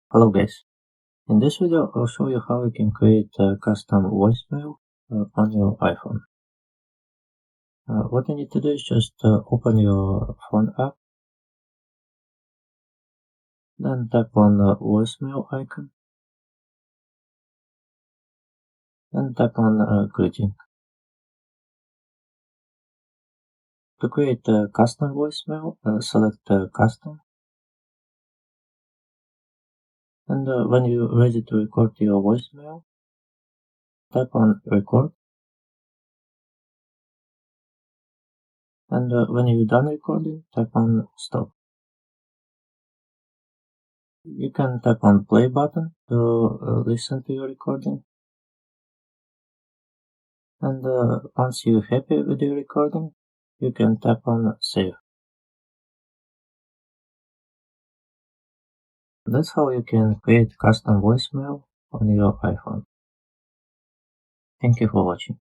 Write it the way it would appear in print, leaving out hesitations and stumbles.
Hello guys, in this video I'll show you how you can create a custom voicemail on your iPhone. What you need to do is just open your phone app, then tap on the voicemail icon, then tap on greeting. To create a custom voicemail, select custom, and when you're ready to record your voicemail, tap on record, and when you're done recording, tap on stop. You can tap on play button to listen to your recording. And once you're happy with your recording, you can tap on save. That's how you can create custom voicemail on your iPhone. Thank you for watching.